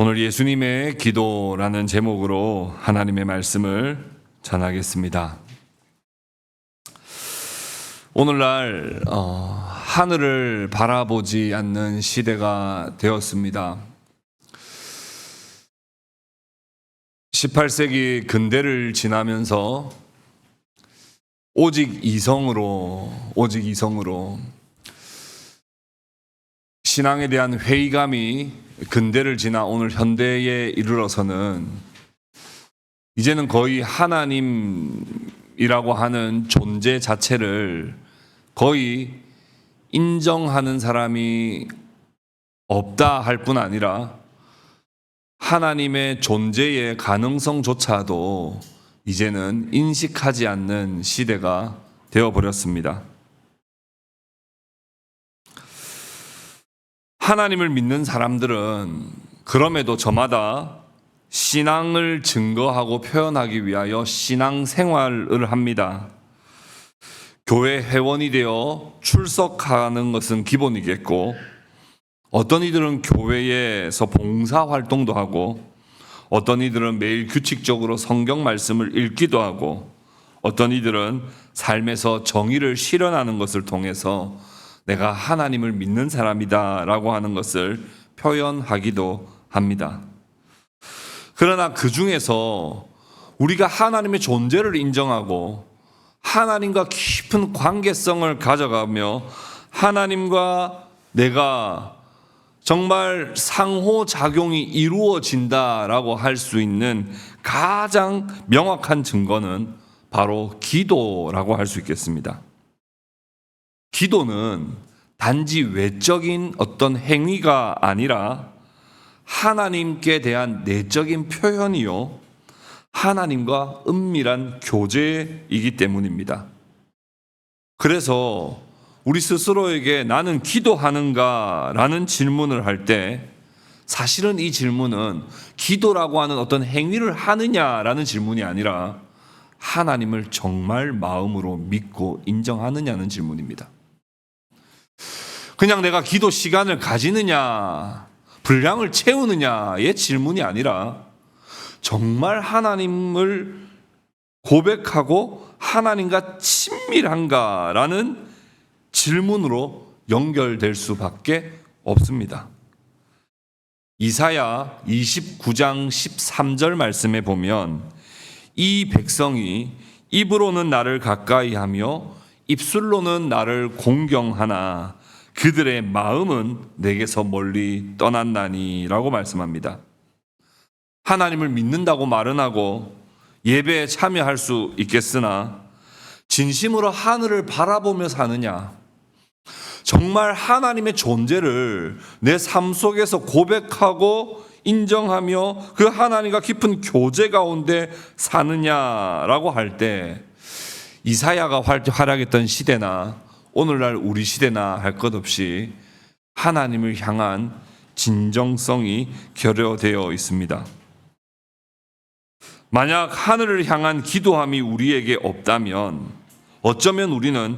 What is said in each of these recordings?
오늘 예수님의 기도라는 제목으로 하나님의 말씀을 전하겠습니다. 오늘날 하늘을 바라보지 않는 시대가 되었습니다. 18세기 근대를 지나면서 오직 이성으로 신앙에 대한 회의감이 근대를 지나 오늘 현대에 이르러서는 이제는 거의 하나님이라고 하는 존재 자체를 거의 인정하는 사람이 없다 할 뿐 아니라 하나님의 존재의 가능성조차도 이제는 인식하지 않는 시대가 되어버렸습니다. 하나님을 믿는 사람들은 그럼에도 저마다 신앙을 증거하고 표현하기 위하여 신앙생활을 합니다. 교회 회원이 되어 출석하는 것은 기본이겠고, 어떤 이들은 교회에서 봉사활동도 하고, 어떤 이들은 매일 규칙적으로 성경 말씀을 읽기도 하고, 어떤 이들은 삶에서 정의를 실현하는 것을 통해서 내가 하나님을 믿는 사람이다 라고 하는 것을 표현하기도 합니다. 그러나 그 중에서 우리가 하나님의 존재를 인정하고 하나님과 깊은 관계성을 가져가며 하나님과 내가 정말 상호작용이 이루어진다라고 할 수 있는 가장 명확한 증거는 바로 기도라고 할 수 있겠습니다. 기도는 단지 외적인 어떤 행위가 아니라 하나님께 대한 내적인 표현이요, 하나님과 은밀한 교제이기 때문입니다. 그래서 우리 스스로에게 나는 기도하는가? 라는 질문을 할 때 사실은 이 질문은 기도라고 하는 어떤 행위를 하느냐라는 질문이 아니라 하나님을 정말 마음으로 믿고 인정하느냐는 질문입니다. 그냥 내가 기도 시간을 가지느냐, 분량을 채우느냐의 질문이 아니라 정말 하나님을 고백하고 하나님과 친밀한가라는 질문으로 연결될 수밖에 없습니다. 이사야 29장 13절 말씀에 보면 이 백성이 입으로는 나를 가까이 하며 입술로는 나를 공경하나 그들의 마음은 내게서 멀리 떠났나니 라고 말씀합니다. 하나님을 믿는다고 말은 하고 예배에 참여할 수 있겠으나 진심으로 하늘을 바라보며 사느냐, 정말 하나님의 존재를 내 삶 속에서 고백하고 인정하며 그 하나님과 깊은 교제 가운데 사느냐라고 할 때 이사야가 활약했던 시대나 오늘날 우리 시대나 할 것 없이 하나님을 향한 진정성이 결여되어 있습니다. 만약 하늘을 향한 기도함이 우리에게 없다면 어쩌면 우리는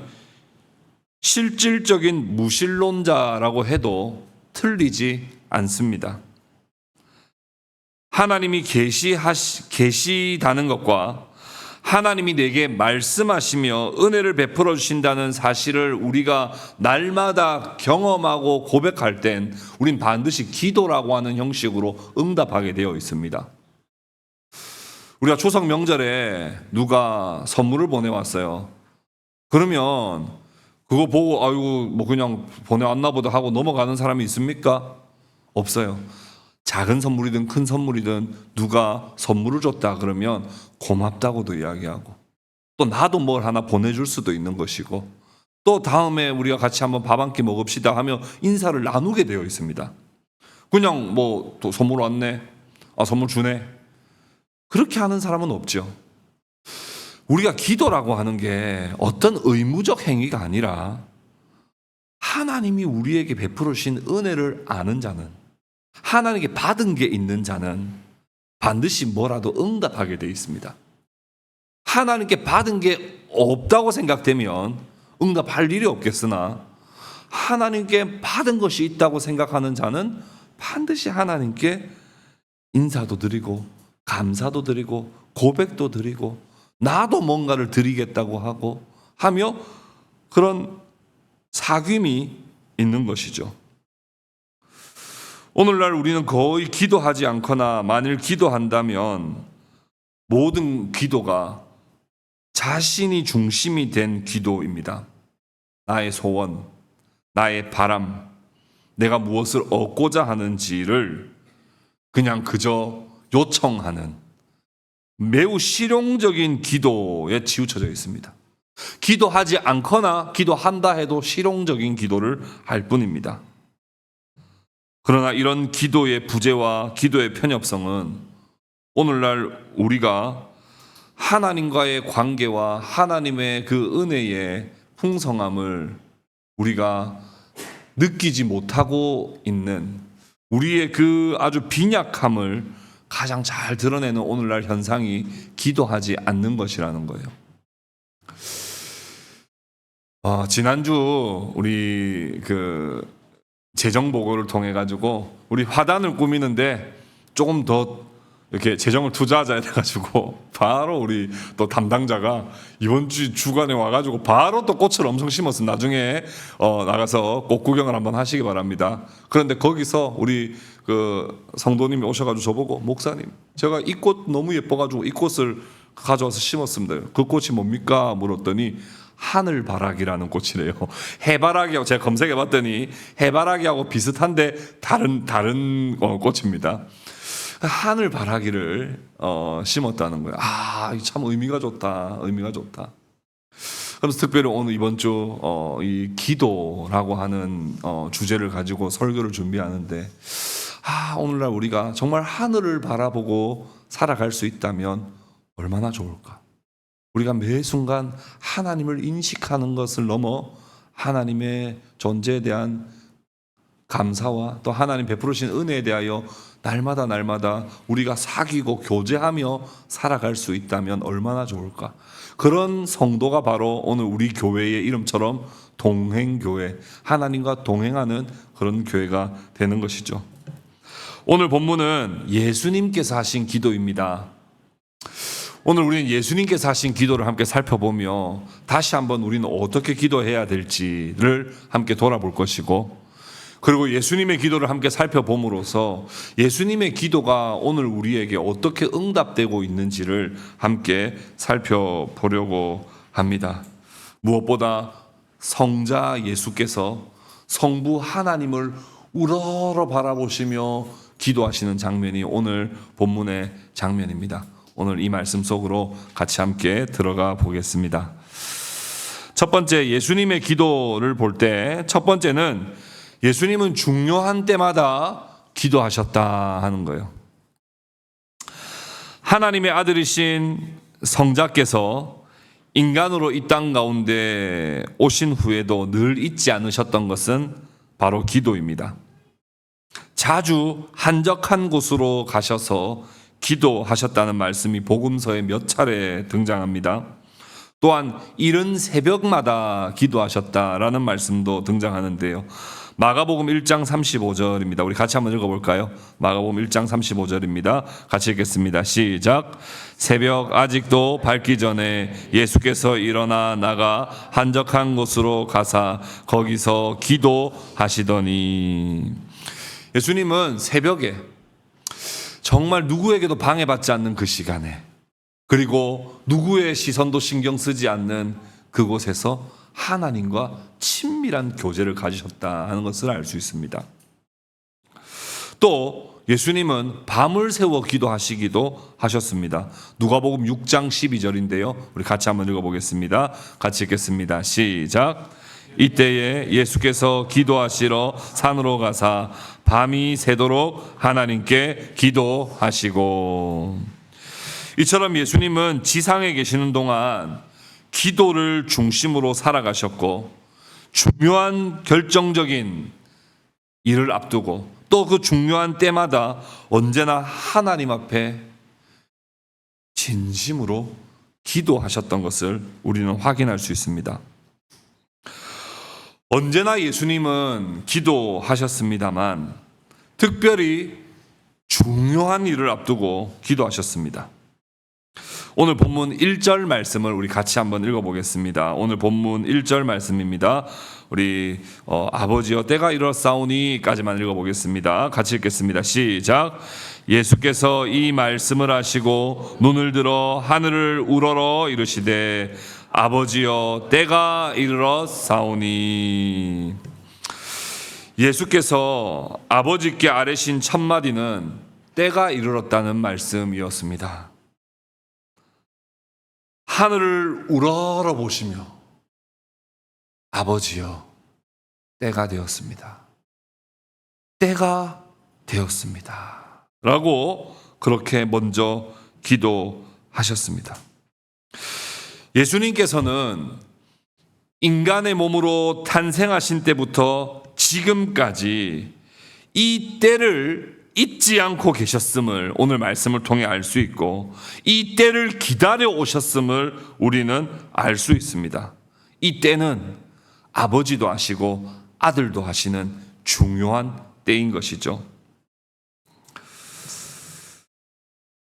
실질적인 무신론자라고 해도 틀리지 않습니다. 하나님이 계시다는 것과 하나님이 내게 말씀하시며 은혜를 베풀어 주신다는 사실을 우리가 날마다 경험하고 고백할 땐 우린 반드시 기도라고 하는 형식으로 응답하게 되어 있습니다. 우리가 추석 명절에 누가 선물을 보내왔어요. 그러면 그거 보고 아이고 뭐 그냥 보내왔나 보다 하고 넘어가는 사람이 있습니까? 없어요. 작은 선물이든 큰 선물이든 누가 선물을 줬다 그러면 고맙다고도 이야기하고, 또 나도 뭘 하나 보내줄 수도 있는 것이고, 또 다음에 우리가 같이 한번 밥 한 끼 먹읍시다 하며 인사를 나누게 되어 있습니다. 그냥 뭐 또 선물 왔네, 선물 주네, 그렇게 하는 사람은 없죠. 우리가 기도라고 하는 게 어떤 의무적 행위가 아니라 하나님이 우리에게 베풀어 주신 은혜를 아는 자는, 하나님께 받은 게 있는 자는 반드시 뭐라도 응답하게 되어 있습니다. 하나님께 받은 게 없다고 생각되면 응답할 일이 없겠으나 하나님께 받은 것이 있다고 생각하는 자는 반드시 하나님께 인사도 드리고 감사도 드리고 고백도 드리고 나도 뭔가를 드리겠다고 하며 그런 사귐이 있는 것이죠. 오늘날 우리는 거의 기도하지 않거나 만일 기도한다면 모든 기도가 자신이 중심이 된 기도입니다. 나의 소원, 나의 바람, 내가 무엇을 얻고자 하는지를 그냥 그저 요청하는 매우 실용적인 기도에 치우쳐져 있습니다. 기도하지 않거나 기도한다 해도 실용적인 기도를 할 뿐입니다. 그러나 이런 기도의 부재와 기도의 편협성은 오늘날 우리가 하나님과의 관계와 하나님의 그 은혜의 풍성함을 우리가 느끼지 못하고 있는 우리의 그 아주 빈약함을 가장 잘 드러내는 오늘날 현상이 기도하지 않는 것이라는 거예요. 지난주 우리 그 재정보고를 통해 가지고 우리 화단을 꾸미는데 조금 더 이렇게 재정을 투자하자 해가지고 바로 우리 또 담당자가 이번 주 주간에 와가지고 바로 또 꽃을 엄청 심었어. 나중에 나가서 꽃 구경을 한번 하시기 바랍니다. 그런데 거기서 우리 그 성도님이 오셔가지고 저보고 목사님, 제가 이 꽃 너무 예뻐가지고 이 꽃을 가져와서 심었습니다. 그 꽃이 뭡니까? 물었더니 하늘바라기라는 꽃이래요. 해바라기하고 제가 검색해봤더니 해바라기하고 비슷한데 다른 꽃입니다. 하늘바라기를 심었다는 거예요. 참 의미가 좋다. 그래서 특별히 오늘 이번 주 이 기도라고 하는 주제를 가지고 설교를 준비하는데 오늘날 우리가 정말 하늘을 바라보고 살아갈 수 있다면 얼마나 좋을까. 우리가 매 순간 하나님을 인식하는 것을 넘어 하나님의 존재에 대한 감사와 또 하나님 베풀으신 은혜에 대하여 날마다 우리가 사귀고 교제하며 살아갈 수 있다면 얼마나 좋을까. 그런 성도가 바로 오늘 우리 교회의 이름처럼 동행교회, 하나님과 동행하는 그런 교회가 되는 것이죠. 오늘 본문은 예수님께서 하신 기도입니다. 오늘 우리는 예수님께서 하신 기도를 함께 살펴보며 다시 한번 우리는 어떻게 기도해야 될지를 함께 돌아볼 것이고, 그리고 예수님의 기도를 함께 살펴봄으로써 예수님의 기도가 오늘 우리에게 어떻게 응답되고 있는지를 함께 살펴보려고 합니다. 무엇보다 성자 예수께서 성부 하나님을 우러러 바라보시며 기도하시는 장면이 오늘 본문의 장면입니다. 오늘 이 말씀 속으로 같이 함께 들어가 보겠습니다. 첫 번째, 예수님의 기도를 볼 때 첫 번째는 예수님은 중요한 때마다 기도하셨다 하는 거예요. 하나님의 아들이신 성자께서 인간으로 이 땅 가운데 오신 후에도 늘 잊지 않으셨던 것은 바로 기도입니다. 자주 한적한 곳으로 가셔서 기도하셨다는 말씀이 복음서에 몇 차례 등장합니다. 또한 이른 새벽마다 기도하셨다라는 말씀도 등장하는데요. 마가복음 1장 35절입니다. 우리 같이 한번 읽어볼까요? 마가복음 1장 35절입니다. 같이 읽겠습니다. 시작. 새벽 아직도 밝기 전에 예수께서 일어나 나가 한적한 곳으로 가사 거기서 기도하시더니, 예수님은 새벽에 정말 누구에게도 방해받지 않는 그 시간에, 그리고 누구의 시선도 신경 쓰지 않는 그곳에서 하나님과 친밀한 교제를 가지셨다 하는 것을 알 수 있습니다. 또 예수님은 밤을 새워 기도하시기도 하셨습니다. 누가복음 6장 12절인데요. 우리 같이 한번 읽어보겠습니다. 같이 읽겠습니다. 시작. 이때에 예수께서 기도하시러 산으로 가사 밤이 새도록 하나님께 기도하시고, 이처럼 예수님은 지상에 계시는 동안 기도를 중심으로 살아가셨고, 중요한 결정적인 일을 앞두고 또 그 중요한 때마다 언제나 하나님 앞에 진심으로 기도하셨던 것을 우리는 확인할 수 있습니다. 언제나 예수님은 기도하셨습니다만, 특별히 중요한 일을 앞두고 기도하셨습니다. 오늘 본문 1절 말씀을 우리 같이 한번 읽어보겠습니다. 오늘 본문 1절 말씀입니다. 우리 아버지여 때가 이르렀사오니까지만 읽어보겠습니다. 같이 읽겠습니다. 시작. 예수께서 이 말씀을 하시고 눈을 들어 하늘을 우러러 이르시되 아버지여 때가 이르렀사오니. 예수께서 아버지께 아뢰신 첫 마디는 때가 이르렀다는 말씀이었습니다. 하늘을 우러러 보시며 아버지여 때가 되었습니다. 때가 되었습니다. 라고 그렇게 먼저 기도하셨습니다. 예수님께서는 인간의 몸으로 탄생하신 때부터 지금까지 이 때를 잊지 않고 계셨음을 오늘 말씀을 통해 알 수 있고, 이 때를 기다려 오셨음을 우리는 알 수 있습니다. 이 때는 아버지도 하시고 아들도 하시는 중요한 때인 것이죠.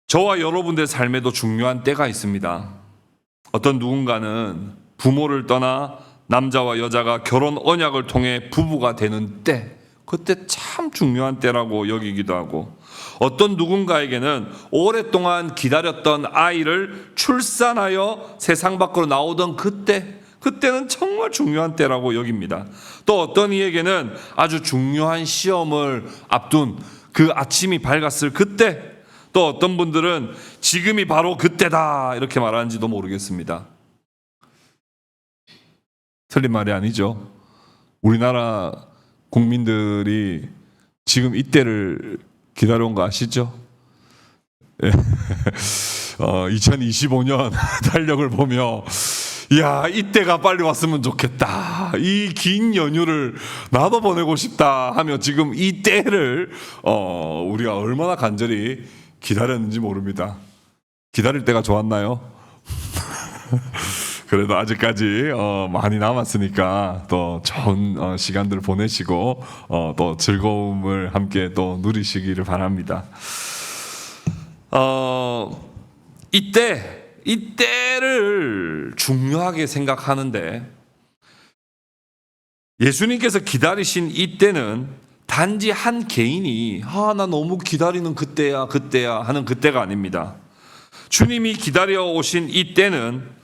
저와 여러분들의 삶에도 중요한 때가 있습니다. 어떤 누군가는 부모를 떠나 남자와 여자가 결혼 언약을 통해 부부가 되는 때, 그때 참 중요한 때라고 여기기도 하고, 어떤 누군가에게는 오랫동안 기다렸던 아이를 출산하여 세상 밖으로 나오던 그때는 정말 중요한 때라고 여깁니다. 또 어떤 이에게는 아주 중요한 시험을 앞둔 그 아침이 밝았을 그때, 또 어떤 분들은 지금이 바로 그때다 이렇게 말하는지도 모르겠습니다. 틀린 말이 아니죠. 우리나라 국민들이 지금 이때를 기다려온 거 아시죠? 2025년 달력을 보며 이야, 이때가 빨리 왔으면 좋겠다, 이 긴 연휴를 나도 보내고 싶다 하며 지금 이 때를 우리가 얼마나 간절히 기다렸는지 모릅니다. 기다릴 때가 좋았나요? 그래도 아직까지 많이 남았으니까 또 좋은 시간들 보내시고 또 즐거움을 함께 또 누리시기를 바랍니다. 이때를 중요하게 생각하는데, 예수님께서 기다리신 이때는 단지 한 개인이 나 너무 기다리는 그때야 하는 그때가 아닙니다. 주님이 기다려 오신 이때는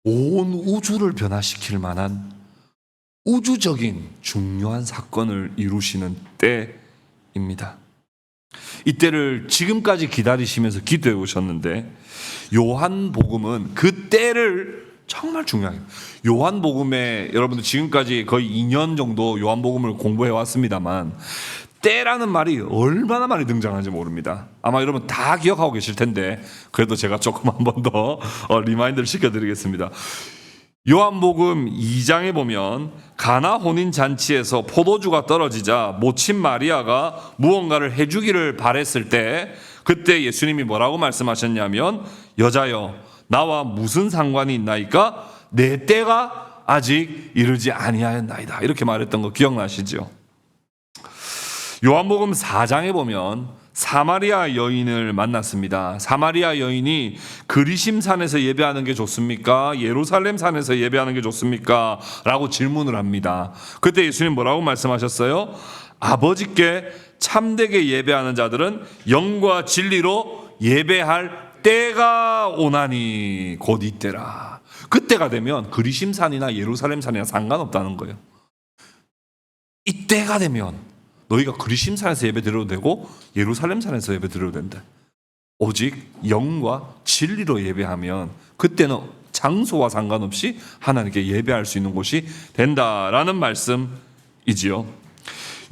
온 우주를 변화시킬 만한 우주적인 중요한 사건을 이루시는 때입니다. 이때를 지금까지 기다리시면서 기도해 오셨는데, 요한복음은 그 때를 정말 중요해요. 요한복음에 여러분들 지금까지 거의 2년 정도 요한복음을 공부해 왔습니다만, 때라는 말이 얼마나 많이 등장하는지 모릅니다. 아마 여러분 다 기억하고 계실 텐데, 그래도 제가 조금 한 번 더 리마인드를 시켜드리겠습니다. 요한복음 2장에 보면 가나 혼인잔치에서 포도주가 떨어지자 모친 마리아가 무언가를 해주기를 바랬을 때, 그때 예수님이 뭐라고 말씀하셨냐면, 여자여 나와 무슨 상관이 있나이까? 내 때가 아직 이르지 아니하였나이다, 이렇게 말했던 거 기억나시죠? 요한복음 4장에 보면 사마리아 여인을 만났습니다. 사마리아 여인이 그리심산에서 예배하는 게 좋습니까? 예루살렘 산에서 예배하는 게 좋습니까? 라고 질문을 합니다. 그때 예수님 뭐라고 말씀하셨어요? 아버지께 참되게 예배하는 자들은 영과 진리로 예배할 때가 오나니 곧 이때라. 그때가 되면 그리심산이나 예루살렘 산이나 상관없다는 거예요. 이때가 되면 너희가 그리심산에서 예배 드려도 되고 예루살렘 산에서 예배 드려도 된다. 오직 영과 진리로 예배하면 그때는 장소와 상관없이 하나님께 예배할 수 있는 곳이 된다라는 말씀이지요.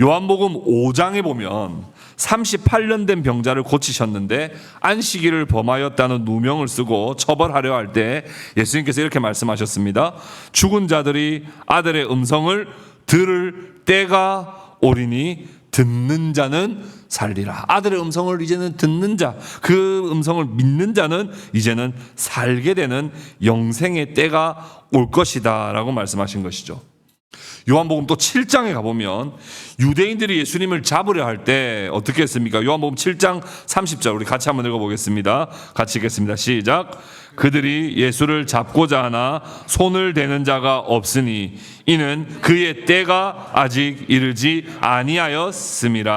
요한복음 5장에 보면 38년 된 병자를 고치셨는데 안식일을 범하였다는 누명을 쓰고 처벌하려 할 때 예수님께서 이렇게 말씀하셨습니다. 죽은 자들이 아들의 음성을 들을 때가 오리니 듣는 자는 살리라. 아들의 음성을 이제는 듣는 자, 그 음성을 믿는 자는 이제는 살게 되는 영생의 때가 올 것이다 라고 말씀하신 것이죠. 요한복음 또 7장에 가보면 유대인들이 예수님을 잡으려 할 때 어떻게 했습니까? 요한복음 7장 30절 우리 같이 한번 읽어보겠습니다. 같이 읽겠습니다. 시작. 그들이 예수를 잡고자 하나 손을 대는 자가 없으니 이는 그의 때가 아직 이르지 아니하였음이라.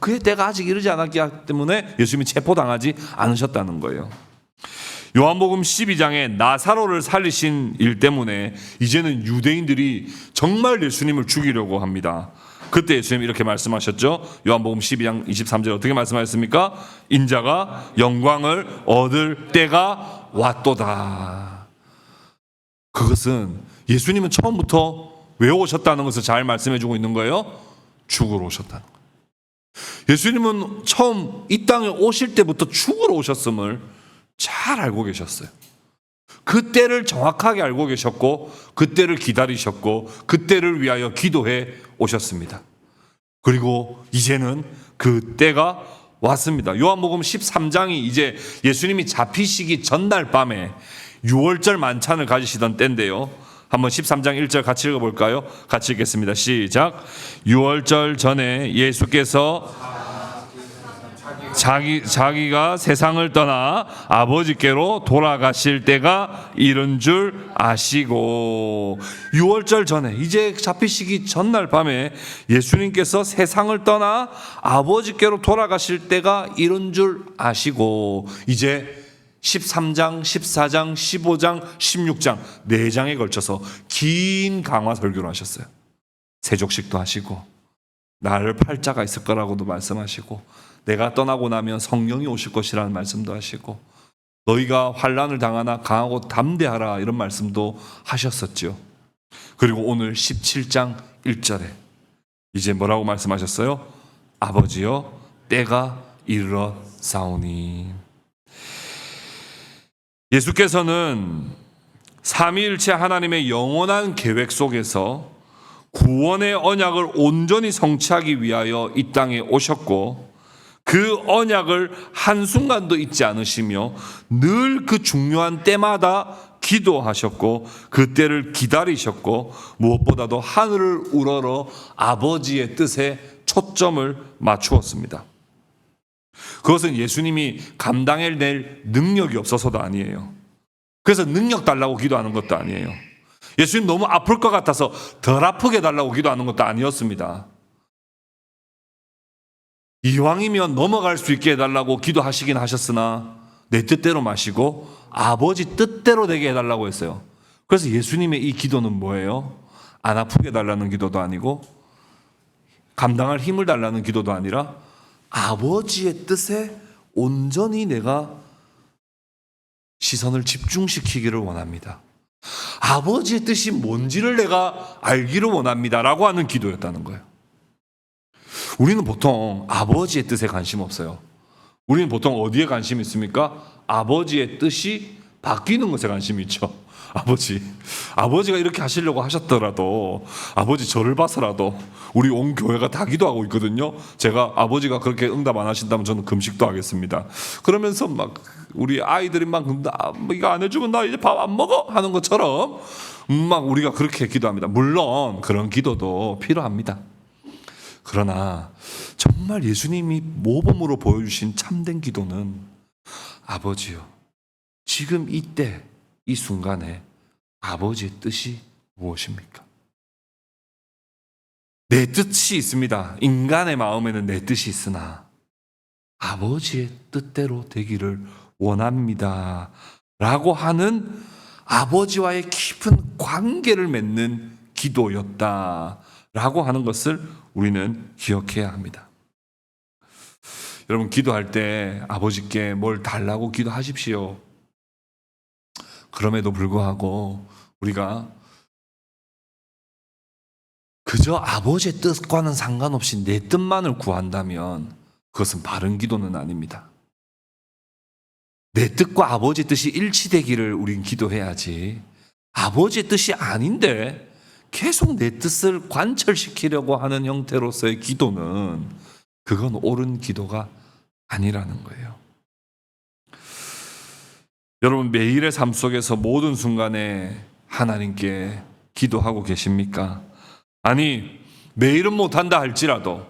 그의 때가 아직 이르지 않았기 때문에 예수님이 체포당하지 않으셨다는 거예요. 요한복음 12장에 나사로를 살리신 일 때문에 이제는 유대인들이 정말 예수님을 죽이려고 합니다. 그때 예수님이 이렇게 말씀하셨죠. 요한복음 12장 23절 어떻게 말씀하셨습니까? 인자가 영광을 얻을 때가 왔도다. 그것은 예수님은 처음부터 왜 오셨다는 것을 잘 말씀해주고 있는 거예요. 죽으러 오셨다는 거예요. 예수님은 처음 이 땅에 오실 때부터 죽으러 오셨음을 잘 알고 계셨어요. 그때를 정확하게 알고 계셨고 그때를 기다리셨고 그때를 위하여 기도해 오셨습니다. 그리고 이제는 그 때가 왔습니다. 요한복음 13장이 이제 예수님이 잡히시기 전날 밤에 6월절 만찬을 가지시던 때인데요. 한번 13장 1절 같이 읽어볼까요? 같이 읽겠습니다. 시작. 6월절 전에 예수께서 자기가 세상을 떠나 아버지께로 돌아가실 때가 이른 줄 아시고 6월절 전에 이제 잡히시기 전날 밤에 예수님께서 세상을 떠나 아버지께로 돌아가실 때가 이른 줄 아시고 이제 13장, 14장, 15장, 16장 4장에 걸쳐서 긴 강화 설교를 하셨어요. 세족식도 하시고 나를 팔 자가 있을 거라고도 말씀하시고 내가 떠나고 나면 성령이 오실 것이라는 말씀도 하시고 너희가 환난을 당하나 강하고 담대하라 이런 말씀도 하셨었죠. 그리고 오늘 17장 1절에 이제 뭐라고 말씀하셨어요? 아버지여 때가 이르렀사오니. 예수께서는 삼위일체 하나님의 영원한 계획 속에서 구원의 언약을 온전히 성취하기 위하여 이 땅에 오셨고 그 언약을 한순간도 잊지 않으시며 늘 그 중요한 때마다 기도하셨고 그 때를 기다리셨고 무엇보다도 하늘을 우러러 아버지의 뜻에 초점을 맞추었습니다. 그것은 예수님이 감당해낼 능력이 없어서도 아니에요. 그래서 능력 달라고 기도하는 것도 아니에요. 예수님 너무 아플 것 같아서 덜 아프게 달라고 기도하는 것도 아니었습니다. 이왕이면 넘어갈 수 있게 해달라고 기도하시긴 하셨으나 내 뜻대로 마시고 아버지 뜻대로 되게 해달라고 했어요. 그래서 예수님의 이 기도는 뭐예요? 안 아프게 해달라는 기도도 아니고 감당할 힘을 달라는 기도도 아니라 아버지의 뜻에 온전히 내가 시선을 집중시키기를 원합니다. 아버지의 뜻이 뭔지를 내가 알기를 원합니다 라고 하는 기도였다는 거예요. 우리는 보통 아버지의 뜻에 관심 없어요. 우리는 보통 어디에 관심이 있습니까? 아버지의 뜻이 바뀌는 것에 관심이 있죠. 아버지가 이렇게 하시려고 하셨더라도 아버지 저를 봐서라도 우리 온 교회가 다 기도하고 있거든요. 제가 아버지가 그렇게 응답 안 하신다면 저는 금식도 하겠습니다. 그러면서 막 우리 아이들이 막 이거 안 해주면 나 이제 밥 안 먹어 하는 것처럼 막 우리가 그렇게 기도합니다. 물론 그런 기도도 필요합니다. 그러나 정말 예수님이 모범으로 보여주신 참된 기도는 아버지요, 지금 이때 이 순간에 아버지의 뜻이 무엇입니까? 내 뜻이 있습니다. 인간의 마음에는 내 뜻이 있으나 아버지의 뜻대로 되기를 원합니다 라고 하는 아버지와의 깊은 관계를 맺는 기도였다라고 하는 것을 우리는 기억해야 합니다. 여러분, 기도할 때 아버지께 뭘 달라고 기도하십시오. 그럼에도 불구하고 우리가 그저 아버지의 뜻과는 상관없이 내 뜻만을 구한다면 그것은 바른 기도는 아닙니다. 내 뜻과 아버지의 뜻이 일치되기를 우린 기도해야지, 아버지의 뜻이 아닌데 계속 내 뜻을 관철시키려고 하는 형태로서의 기도는 그건 옳은 기도가 아니라는 거예요. 여러분, 매일의 삶 속에서 모든 순간에 하나님께 기도하고 계십니까? 아니, 매일은 못한다 할지라도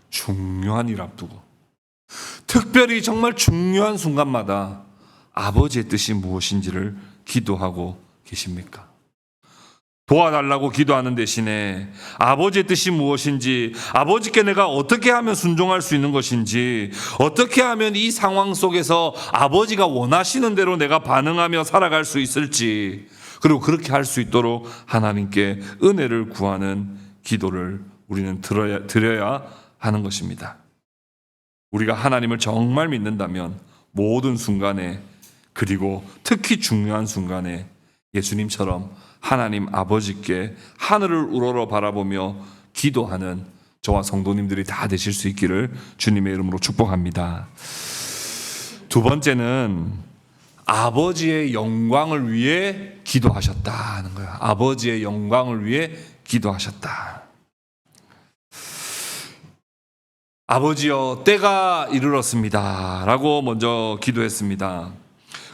중요한 일 앞두고 특별히 정말 중요한 순간마다 아버지의 뜻이 무엇인지를 기도하고 계십니까? 도와달라고 기도하는 대신에 아버지의 뜻이 무엇인지, 아버지께 내가 어떻게 하면 순종할 수 있는 것인지, 어떻게 하면 이 상황 속에서 아버지가 원하시는 대로 내가 반응하며 살아갈 수 있을지, 그리고 그렇게 할 수 있도록 하나님께 은혜를 구하는 기도를 우리는 드려야 하는 것입니다. 우리가 하나님을 정말 믿는다면 모든 순간에, 그리고 특히 중요한 순간에 예수님처럼 하나님 아버지께 하늘을 우러러 바라보며 기도하는 저와 성도님들이 다 되실 수 있기를 주님의 이름으로 축복합니다. 두 번째는 아버지의 영광을 위해 기도하셨다는 거예요. 아버지의 영광을 위해 기도하셨다. 아버지여, 때가 이르렀습니다 라고 먼저 기도했습니다.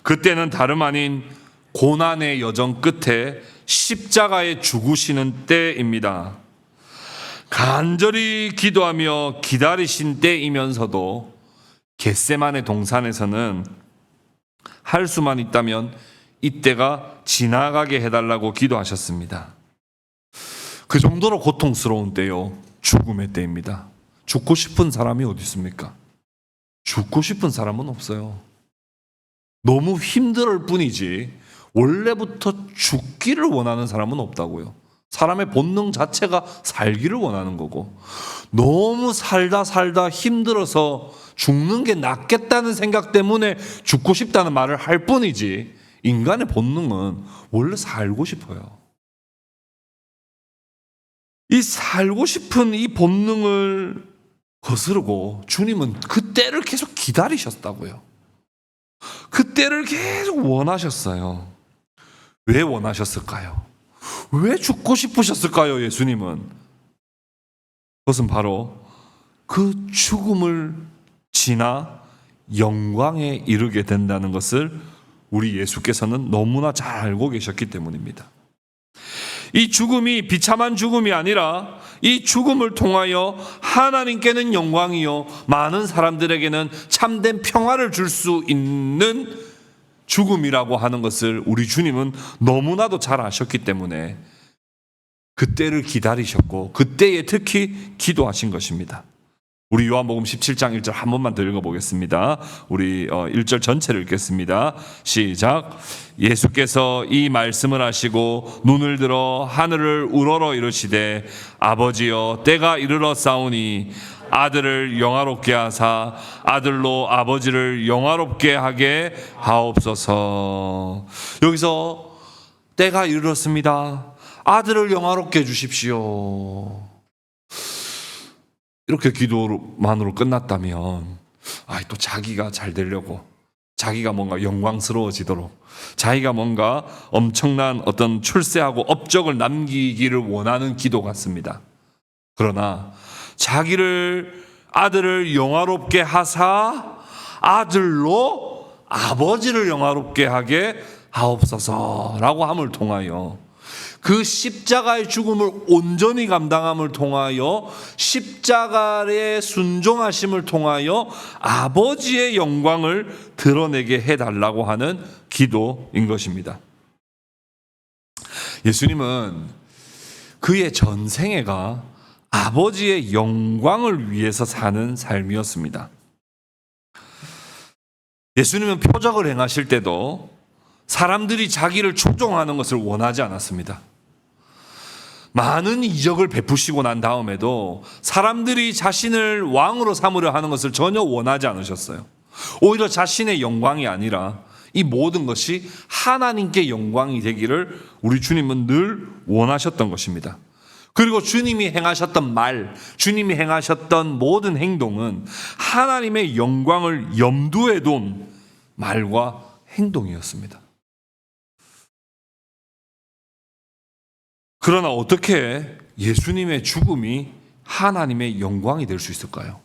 그때는 다름 아닌 고난의 여정 끝에 십자가에 죽으시는 때입니다. 간절히 기도하며 기다리신 때이면서도 겟세마네 동산에서는 할 수만 있다면 이때가 지나가게 해달라고 기도하셨습니다. 그 정도로 고통스러운 때요, 죽음의 때입니다. 죽고 싶은 사람이 어디 있습니까? 죽고 싶은 사람은 없어요. 너무 힘들 뿐이지 원래부터 죽기를 원하는 사람은 없다고요. 사람의 본능 자체가 살기를 원하는 거고, 너무 살다 힘들어서 죽는 게 낫겠다는 생각 때문에 죽고 싶다는 말을 할 뿐이지, 인간의 본능은 원래 살고 싶어요. 이 살고 싶은 이 본능을 거스르고 주님은 그 때를 계속 기다리셨다고요. 그 때를 계속 원하셨어요. 왜 원하셨을까요? 왜 죽고 싶으셨을까요, 예수님은? 그것은 바로 그 죽음을 지나 영광에 이르게 된다는 것을 우리 예수께서는 너무나 잘 알고 계셨기 때문입니다. 이 죽음이 비참한 죽음이 아니라 이 죽음을 통하여 하나님께는 영광이요, 많은 사람들에게는 참된 평화를 줄 수 있는 죽음이라고 하는 것을 우리 주님은 너무나도 잘 아셨기 때문에 그때를 기다리셨고 그때에 특히 기도하신 것입니다. 우리 요한복음 17장 1절 한 번만 더 읽어보겠습니다. 우리 1절 전체를 읽겠습니다. 시작. 예수께서 이 말씀을 하시고 눈을 들어 하늘을 우러러 이르시되 아버지여, 때가 이르렀사오니 아들을 영화롭게 하사 아들로 아버지를 영화롭게 하게 하옵소서. 여기서 때가 이르렀습니다. 아들을 영화롭게 해주십시오. 이렇게 기도만으로 끝났다면 또 자기가 잘 되려고, 자기가 뭔가 영광스러워지도록, 자기가 뭔가 엄청난 어떤 출세하고 업적을 남기기를 원하는 기도 같습니다. 그러나 자기를 아들을 영화롭게 하사 아들로 아버지를 영화롭게 하게 하옵소서라고 함을 통하여 그 십자가의 죽음을 온전히 감당함을 통하여 십자가의 순종하심을 통하여 아버지의 영광을 드러내게 해달라고 하는 기도인 것입니다. 예수님은 그의 전생애가 아버지의 영광을 위해서 사는 삶이었습니다. 예수님은 표적을 행하실 때도 사람들이 자기를 추종하는 것을 원하지 않았습니다. 많은 이적을 베푸시고 난 다음에도 사람들이 자신을 왕으로 삼으려 하는 것을 전혀 원하지 않으셨어요. 오히려 자신의 영광이 아니라 이 모든 것이 하나님께 영광이 되기를 우리 주님은 늘 원하셨던 것입니다. 그리고 주님이 행하셨던 말, 주님이 행하셨던 모든 행동은 하나님의 영광을 염두에 둔 말과 행동이었습니다. 그러나 어떻게 예수님의 죽음이 하나님의 영광이 될 수 있을까요?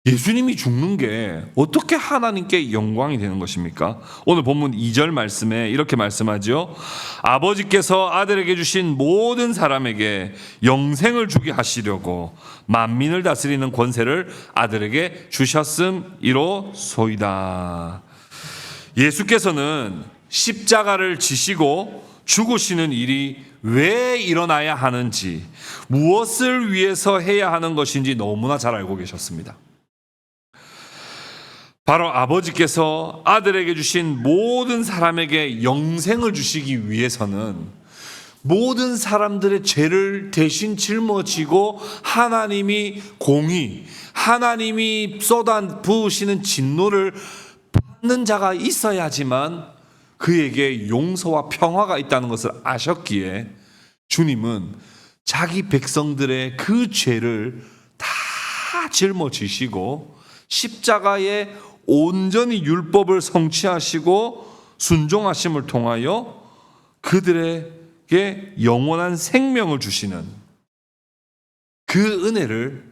예수님이 죽는 게 어떻게 하나님께 영광이 되는 것입니까? 오늘 본문 2절 말씀에 이렇게 말씀하죠. 아버지께서 아들에게 주신 모든 사람에게 영생을 주게 하시려고 만민을 다스리는 권세를 아들에게 주셨음이로소이다. 예수께서는 십자가를 지시고 죽으시는 일이 왜 일어나야 하는지, 무엇을 위해서 해야 하는 것인지 너무나 잘 알고 계셨습니다. 바로 아버지께서 아들에게 주신 모든 사람에게 영생을 주시기 위해서는 모든 사람들의 죄를 대신 짊어지고 하나님이 공의, 하나님이 쏟아 부으시는 진노를 받는 자가 있어야지만 그에게 용서와 평화가 있다는 것을 아셨기에 주님은 자기 백성들의 그 죄를 다 짊어지시고 십자가에 온전히 율법을 성취하시고 순종하심을 통하여 그들에게 영원한 생명을 주시는 그 은혜를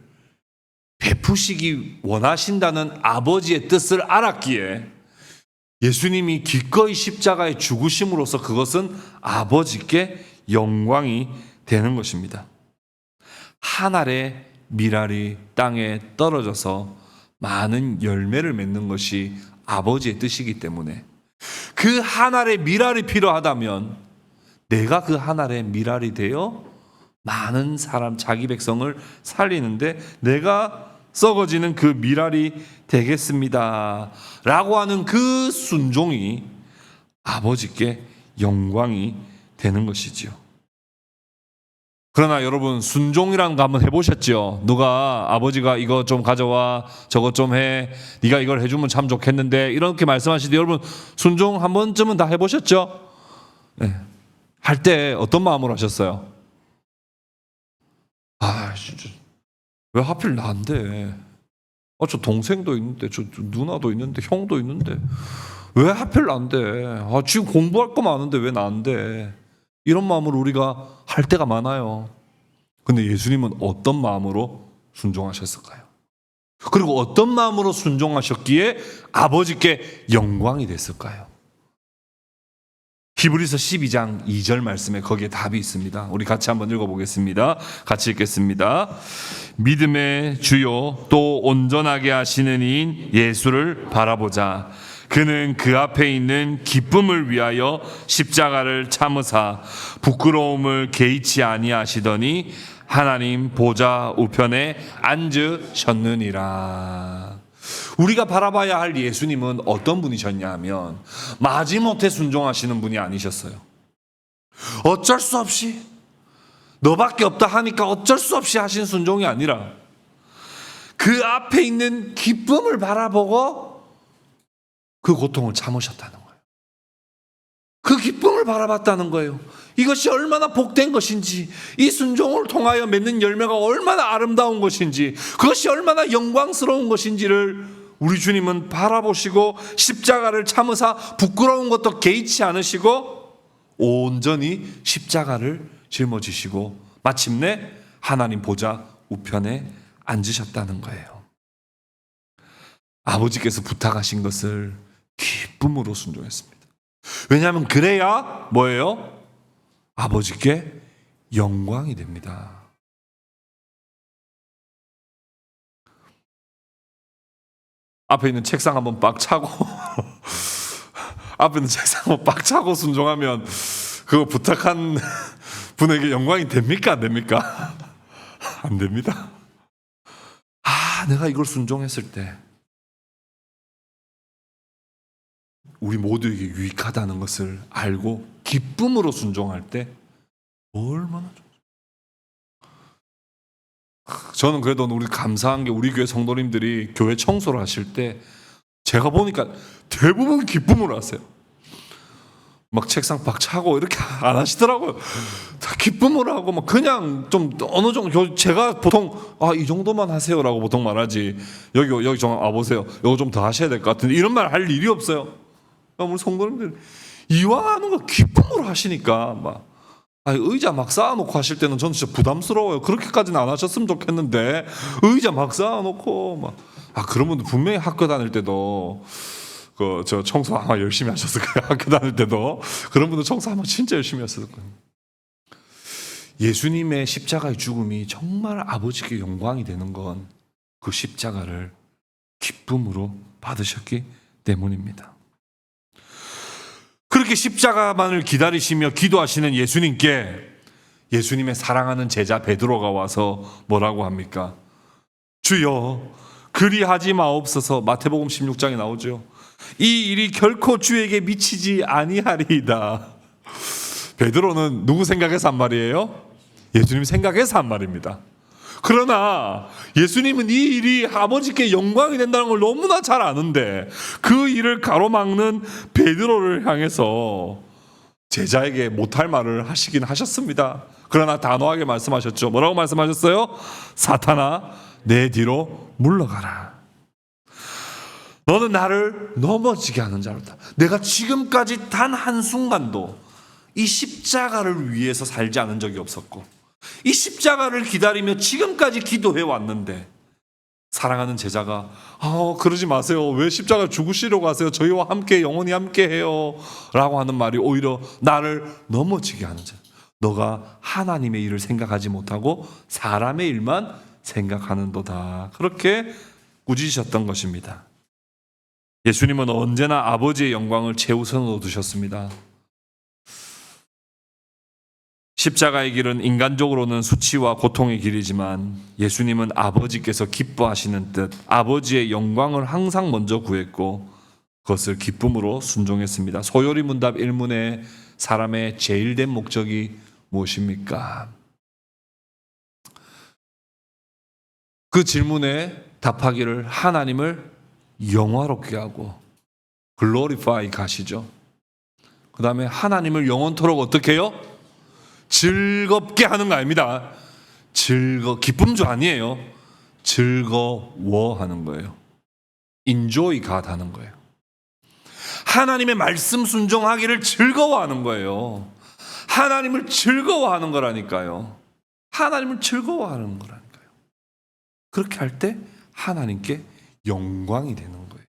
베푸시기 원하신다는 아버지의 뜻을 알았기에 예수님이 기꺼이 십자가에 죽으심으로써 그것은 아버지께 영광이 되는 것입니다. 한 알의 밀알이 땅에 떨어져서 많은 열매를 맺는 것이 아버지의 뜻이기 때문에 그 한 알의 밀알이 필요하다면 내가 그 한 알의 밀알이 되어 많은 사람, 자기 백성을 살리는데 내가 썩어지는 그 밀알이 되겠습니다 라고 하는 그 순종이 아버지께 영광이 되는 것이지요. 그러나 여러분, 순종이라는 거 한번 해보셨죠? 누가 아버지가 이거 좀 가져와, 저거 좀 해, 네가 이걸 해주면 참 좋겠는데 이렇게 말씀하실 때 여러분 순종 한 번쯤은 다 해보셨죠? 네. 할 때 어떤 마음으로 하셨어요? 아, 진짜 왜 하필 나인데? 저 동생도 있는데, 저 누나도 있는데, 형도 있는데 왜 하필 나인데? 지금 공부할 거 많은데 왜 나인데? 이런 마음으로 우리가 할 때가 많아요. 근데 예수님은 어떤 마음으로 순종하셨을까요? 그리고 어떤 마음으로 순종하셨기에 아버지께 영광이 됐을까요? 히브리서 12장 2절 말씀에 거기에 답이 있습니다. 우리 같이 한번 읽어보겠습니다. 같이 읽겠습니다. 믿음의 주요 또 온전하게 하시는 이인 예수를 바라보자. 그는 그 앞에 있는 기쁨을 위하여 십자가를 참으사 부끄러움을 개의치 아니하시더니 하나님 보좌 우편에 앉으셨느니라. 우리가 바라봐야 할 예수님은 어떤 분이셨냐 하면 마지못해 순종하시는 분이 아니셨어요. 어쩔 수 없이 너밖에 없다 하니까 어쩔 수 없이 하신 순종이 아니라 그 앞에 있는 기쁨을 바라보고 그 고통을 참으셨다는 거예요. 그 기쁨을 바라봤다는 거예요. 이것이 얼마나 복된 것인지, 이 순종을 통하여 맺는 열매가 얼마나 아름다운 것인지, 그것이 얼마나 영광스러운 것인지를 우리 주님은 바라보시고 십자가를 참으사 부끄러운 것도 개의치 않으시고 온전히 십자가를 짊어지시고 마침내 하나님 보좌 우편에 앉으셨다는 거예요. 아버지께서 부탁하신 것을 기쁨으로 순종했습니다. 왜냐하면 그래야 뭐예요? 아버지께 영광이 됩니다. 앞에 있는 책상 한번 빡 차고 앞에 있는 책상 한번 빡 차고 순종하면 그거 부탁한 분에게 영광이 됩니까? 안 됩니까? 안 됩니다. 내가 이걸 순종했을 때 우리 모두에게 유익하다는 것을 알고 기쁨으로 순종할 때 얼마나 좋죠. 저는 그래도 우리 감사한 게 우리 교회 성도님들이 교회 청소를 하실 때 제가 보니까 대부분 기쁨으로 하세요. 막 책상 박 차고 이렇게 안 하시더라고요. 다 기쁨으로 하고 막 그냥 좀 어느 정도 제가 보통 이 정도만 하세요라고 보통 말하지 여기 좀 보세요. 이거 좀 더 하셔야 될 것 같은데 이런 말 할 일이 없어요. 우리 성도님들 이왕 하는 거 기쁨으로 하시니까 막 의자 막 쌓아놓고 하실 때는 저는 진짜 부담스러워요. 그렇게까지는 안 하셨으면 좋겠는데 의자 막 쌓아놓고 막 그런 분들 분명히 학교 다닐 때도 저 청소 아마 열심히 하셨을 거예요. 학교 다닐 때도 그런 분들 청소 아마 진짜 열심히 하셨을 거예요. 예수님의 십자가의 죽음이 정말 아버지께 영광이 되는 건 그 십자가를 기쁨으로 받으셨기 때문입니다. 그렇게 십자가만을 기다리시며 기도하시는 예수님께 예수님의 사랑하는 제자 베드로가 와서 뭐라고 합니까? 주여 그리하지 마옵소서. 마태복음 16장에 나오죠. 이 일이 결코 주에게 미치지 아니하리이다. 베드로는 누구 생각해서 한 말이에요? 예수님 생각해서 한 말입니다. 그러나 예수님은 이 일이 아버지께 영광이 된다는 걸 너무나 잘 아는데 그 일을 가로막는 베드로를 향해서 제자에게 못할 말을 하시긴 하셨습니다. 그러나 단호하게 말씀하셨죠. 뭐라고 말씀하셨어요? 사탄아 내 뒤로 물러가라. 너는 나를 넘어지게 하는 자로다. 내가 지금까지 단 한순간도 이 십자가를 위해서 살지 않은 적이 없었고 이 십자가를 기다리며 지금까지 기도해 왔는데 사랑하는 제자가 그러지 마세요. 왜 십자가 죽으시려고 하세요? 저희와 함께 영원히 함께 해요 라고 하는 말이 오히려 나를 넘어지게 하는 자. 너가 하나님의 일을 생각하지 못하고 사람의 일만 생각하는도다. 그렇게 꾸짖으셨던 것입니다. 예수님은 언제나 아버지의 영광을 최우선으로 두셨습니다. 십자가의 길은 인간적으로는 수치와 고통의 길이지만 예수님은 아버지께서 기뻐하시는 뜻, 아버지의 영광을 항상 먼저 구했고 그것을 기쁨으로 순종했습니다. 소요리 문답 1문에 사람의 제일된 목적이 무엇입니까? 그 질문에 답하기를 하나님을 영화롭게 하고 글로리파이 가시죠. 그 다음에 하나님을 영원토록 어떻게 해요? 즐겁게 하는 거 아닙니다. 기쁨주 아니에요. 즐거워하는 거예요. enjoy God 하는 거예요. 하나님의 말씀 순종하기를 즐거워하는 거예요. 하나님을 즐거워하는 거라니까요. 하나님을 즐거워하는 거라니까요. 그렇게 할 때 하나님께 영광이 되는 거예요.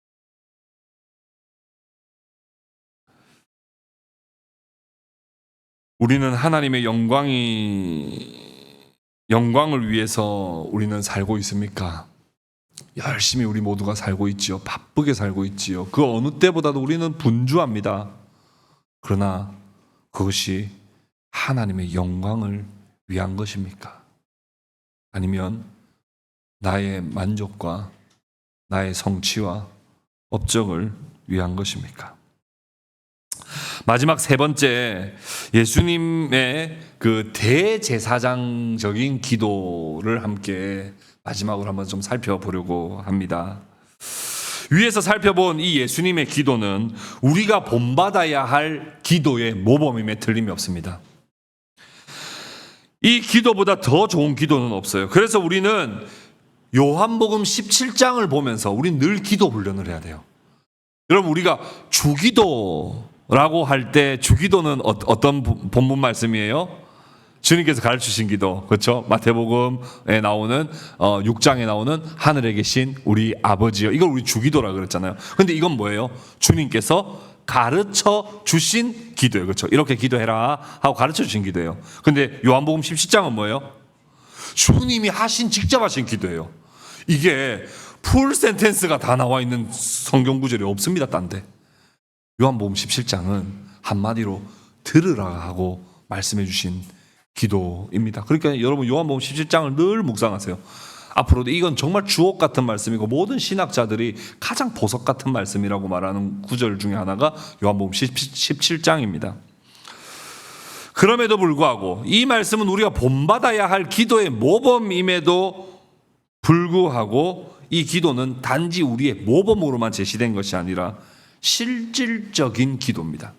우리는 하나님의 영광을 위해서 우리는 살고 있습니까? 열심히 우리 모두가 살고 있지요. 바쁘게 살고 있지요. 그 어느 때보다도 우리는 분주합니다. 그러나 그것이 하나님의 영광을 위한 것입니까? 아니면 나의 만족과 나의 성취와 업적을 위한 것입니까? 마지막 세 번째, 예수님의 그 대제사장적인 기도를 함께 마지막으로 한번 좀 살펴보려고 합니다. 위에서 살펴본 이 예수님의 기도는 우리가 본받아야 할 기도의 모범임에 틀림이 없습니다. 이 기도보다 더 좋은 기도는 없어요. 그래서 우리는 요한복음 17장을 보면서 우리는 늘 기도 훈련을 해야 돼요. 여러분, 우리가 주기도라고 할 때 주기도는 어떤 본문 말씀이에요? 주님께서 가르치신 기도, 그렇죠? 마태복음에 나오는 6장에 나오는 하늘에 계신 우리 아버지요. 이걸 우리 주기도라 그랬잖아요. 근데 이건 뭐예요? 주님께서 가르쳐 주신 기도예요. 그렇죠? 이렇게 기도해라 하고 가르쳐 주신 기도예요. 근데 요한복음 17장은 뭐예요? 주님이 직접 하신 기도예요. 이게 풀 센텐스가 다 나와 있는 성경 구절이 없습니다. 딴데. 요한복음 17장은 한마디로 들으라 하고 말씀해 주신 기도입니다. 그러니까 여러분 요한복음 17장을 늘 묵상하세요. 앞으로도 이건 정말 주옥 같은 말씀이고 모든 신학자들이 가장 보석 같은 말씀이라고 말하는 구절 중에 하나가 요한복음 17장입니다. 그럼에도 불구하고 이 말씀은 우리가 본받아야 할 기도의 모범임에도 불구하고 이 기도는 단지 우리의 모범으로만 제시된 것이 아니라 실질적인 기도입니다.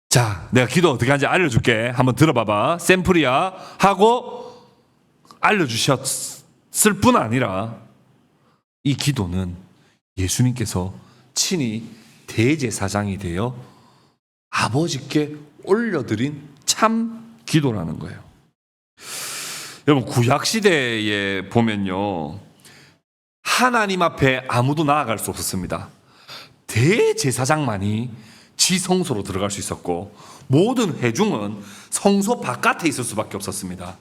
자, 내가 기도 어떻게 하는지 알려줄게. 한번 들어봐봐. 샘플이야 하고 알려주셨을 뿐 아니라 이 기도는 예수님께서 친히 대제사장이 되어 아버지께 올려드린 참 기도라는 거예요. 여러분, 구약시대에 보면요, 하나님 앞에 아무도 나아갈 수 없었습니다. 대제사장만이 지성소로 들어갈 수 있었고 모든 회중은 성소 바깥에 있을 수밖에 없었습니다.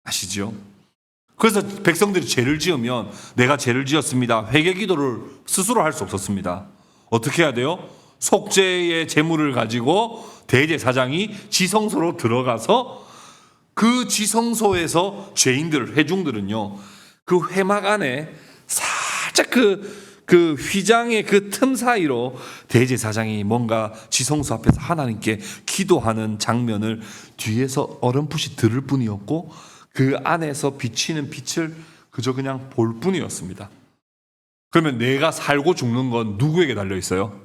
아시죠? 그래서 백성들이 죄를 지으면 내가 죄를 지었습니다, 회개 기도를 스스로 할 수 없었습니다. 어떻게 해야 돼요? 속죄의 제물을 가지고 대제사장이 지성소로 들어가서 그 지성소에서 죄인들, 회중들은요, 그 회막 안에 살짝 그 휘장의 그 틈 사이로 대제사장이 뭔가 지성소 앞에서 하나님께 기도하는 장면을 뒤에서 어렴풋이 들을 뿐이었고 그 안에서 비치는 빛을 그저 그냥 볼 뿐이었습니다. 그러면 내가 살고 죽는 건 누구에게 달려 있어요?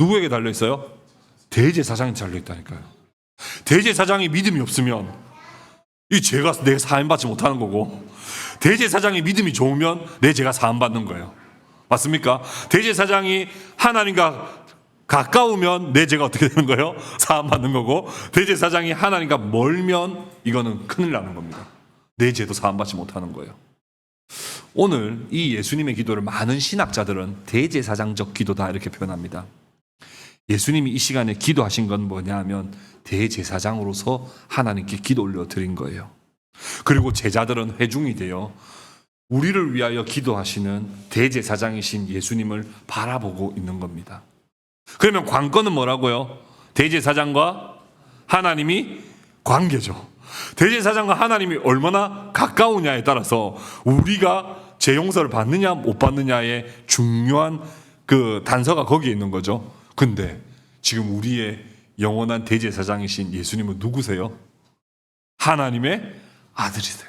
누구에게 달려 있어요? 대제사장이 달려 있다니까요. 대제사장이 믿음이 없으면 이 죄가 내 사함 받지 못하는 거고, 대제사장이 믿음이 좋으면 내 죄가 사함 받는 거예요. 맞습니까? 대제사장이 하나님과 가까우면 내 죄가 어떻게 되는 거예요? 사함 받는 거고, 대제사장이 하나님과 멀면 이거는 큰일 나는 겁니다. 내 죄도 사함 받지 못하는 거예요. 오늘 이 예수님의 기도를 많은 신학자들은 대제사장적 기도다 이렇게 표현합니다. 예수님이 이 시간에 기도하신 건 뭐냐 하면 대제사장으로서 하나님께 기도 올려 드린 거예요. 그리고 제자들은 회중이 되어 우리를 위하여 기도하시는 대제사장이신 예수님을 바라보고 있는 겁니다. 그러면 관건은 뭐라고요? 대제사장과 하나님이 관계죠. 대제사장과 하나님이 얼마나 가까우냐에 따라서 우리가 죄 용서를 받느냐 못 받느냐의 중요한 그 단서가 거기에 있는 거죠. 근데 지금 우리의 영원한 대제사장이신 예수님은 누구세요? 하나님의 아들이세요.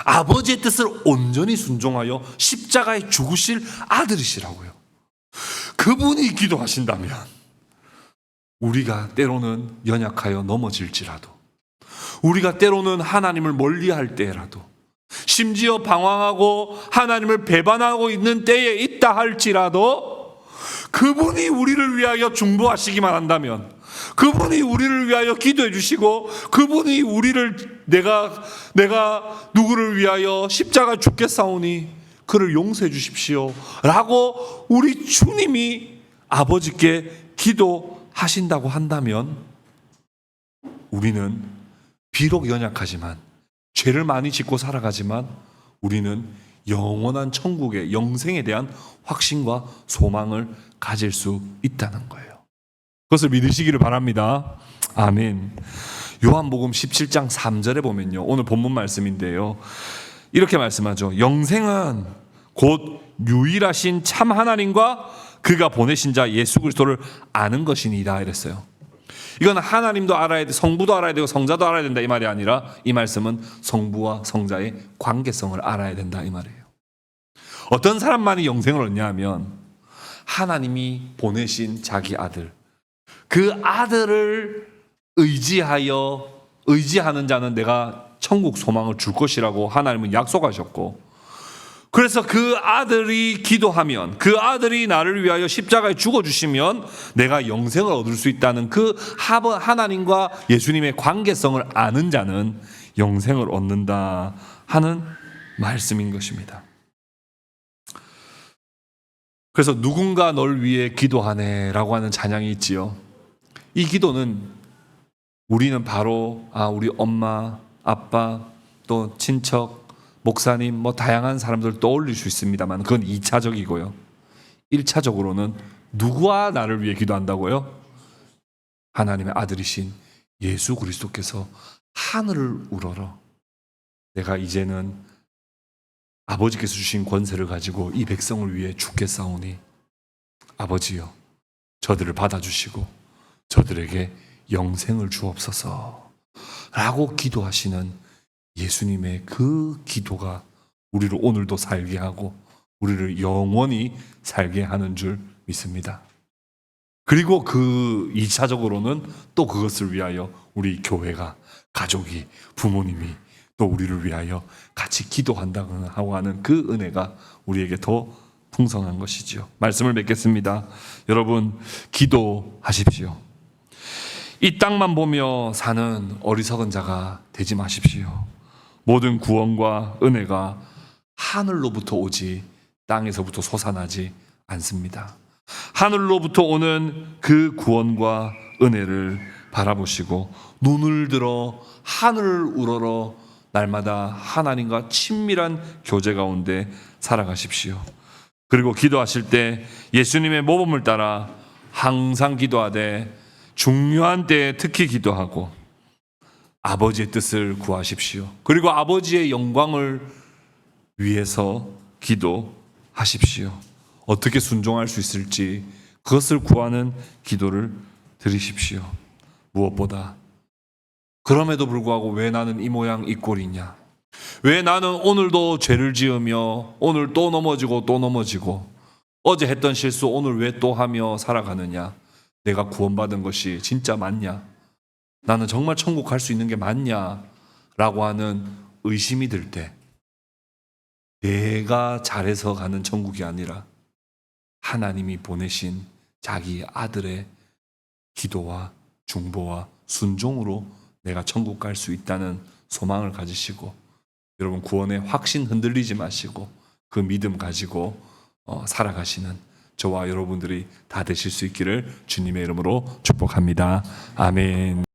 아버지의 뜻을 온전히 순종하여 십자가에 죽으실 아들이시라고요. 그분이 기도하신다면 우리가 때로는 연약하여 넘어질지라도, 우리가 때로는 하나님을 멀리할 때라도, 심지어 방황하고 하나님을 배반하고 있는 때에 있다 할지라도 그분이 우리를 위하여 중보하시기만 한다면, 그분이 우리를 위하여 기도해 주시고 그분이 우리를 내가 누구를 위하여 십자가 죽겠사오니 그를 용서해 주십시오 라고 우리 주님이 아버지께 기도하신다고 한다면 우리는 비록 연약하지만 죄를 많이 짓고 살아가지만 우리는 영원한 천국의 영생에 대한 확신과 소망을 가질 수 있다는 거예요. 그것을 믿으시기를 바랍니다. 아멘. 요한복음 17장 3절에 보면요, 오늘 본문 말씀인데요, 이렇게 말씀하죠. 영생은 곧 유일하신 참 하나님과 그가 보내신 자 예수 그리스도를 아는 것이니이다 이랬어요. 이건 하나님도 알아야 돼, 성부도 알아야 되고 성자도 알아야 된다 이 말이 아니라 이 말씀은 성부와 성자의 관계성을 알아야 된다 이 말이에요. 어떤 사람만이 영생을 얻냐 하면 하나님이 보내신 자기 아들, 그 아들을 의지하는 자는 내가 천국 소망을 줄 것이라고 하나님은 약속하셨고, 그래서 그 아들이 기도하면, 그 아들이 나를 위하여 십자가에 죽어주시면 내가 영생을 얻을 수 있다는 그 하나님과 예수님의 관계성을 아는 자는 영생을 얻는다 하는 말씀인 것입니다. 그래서 누군가 널 위해 기도하네 라고 하는 찬양이 있지요. 이 기도는 우리는 바로 우리 엄마, 아빠, 또 친척, 목사님, 다양한 사람들 떠올릴 수 있습니다만 그건 2차적이고요. 1차적으로는 누구와 나를 위해 기도한다고요? 하나님의 아들이신 예수 그리스도께서 하늘을 우러러 내가 이제는 아버지께서 주신 권세를 가지고 이 백성을 위해 죽겠사오니 아버지여 저들을 받아주시고 저들에게 영생을 주옵소서 라고 기도하시는 예수님의 그 기도가 우리를 오늘도 살게 하고 우리를 영원히 살게 하는 줄 믿습니다. 그리고 그 2차적으로는 또 그것을 위하여 우리 교회가, 가족이, 부모님이 또 우리를 위하여 같이 기도한다고 하는 그 은혜가 우리에게 더 풍성한 것이지요. 말씀을 맺겠습니다. 여러분, 기도하십시오. 이 땅만 보며 사는 어리석은 자가 되지 마십시오. 모든 구원과 은혜가 하늘로부터 오지 땅에서부터 솟아나지 않습니다. 하늘로부터 오는 그 구원과 은혜를 바라보시고 눈을 들어 하늘을 우러러 날마다 하나님과 친밀한 교제 가운데 살아가십시오. 그리고 기도하실 때 예수님의 모범을 따라 항상 기도하되 중요한 때에 특히 기도하고 아버지의 뜻을 구하십시오. 그리고 아버지의 영광을 위해서 기도하십시오. 어떻게 순종할 수 있을지 그것을 구하는 기도를 드리십시오. 무엇보다 그럼에도 불구하고 왜 나는 이 모양 이 꼴이냐? 왜 나는 오늘도 죄를 지으며 오늘 또 넘어지고 또 넘어지고 어제 했던 실수 오늘 왜 또 하며 살아가느냐? 내가 구원받은 것이 진짜 맞냐? 나는 정말 천국 갈 수 있는 게 맞냐? 라고 하는 의심이 들 때 내가 잘해서 가는 천국이 아니라 하나님이 보내신 자기 아들의 기도와 중보와 순종으로 내가 천국 갈 수 있다는 소망을 가지시고 여러분 구원의 확신 흔들리지 마시고 그 믿음 가지고 살아가시는 저와 여러분들이 다 되실 수 있기를 주님의 이름으로 축복합니다. 아멘.